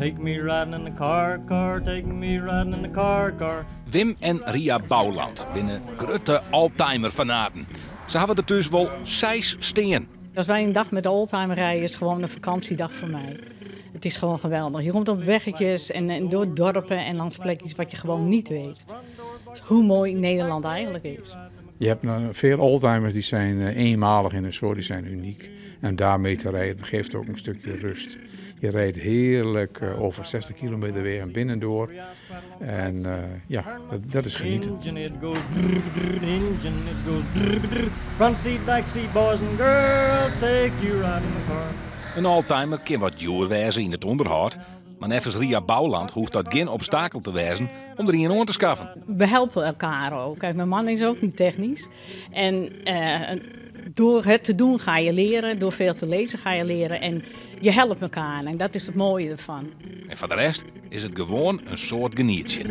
Take me riding in the car, car, take me riding in the car, car. Wim en Ria Bouwland binnen grote oldtimer-fanaten. Ze hebben er dus wel 6 steen. Als wij een dag met de oldtimer rijden, is het gewoon een vakantiedag voor mij. Het is gewoon geweldig. Je komt op weggetjes en door dorpen en langs plekjes wat je gewoon niet weet. Dus hoe mooi Nederland eigenlijk is. Je hebt veel oldtimers die zijn eenmalig in hun soort, die zijn uniek. En daarmee te rijden geeft ook een stukje rust. Je rijdt heerlijk over 60 kilometer weer en binnendoor. En ja, dat is genieten. Front seat, back seat, boys and girls, take you riding in the car. Een oldtimer kan wat duur wezen in het onderhoud. Maar nevens Ria Bouwland hoeft dat geen obstakel te wezen om er een aan te schaffen. We helpen elkaar ook. Kijk, mijn man is ook niet technisch. En door het te doen ga je leren. Door veel te lezen ga je leren. En je helpt elkaar. En dat is het mooie ervan. En voor de rest is het gewoon een soort genietje.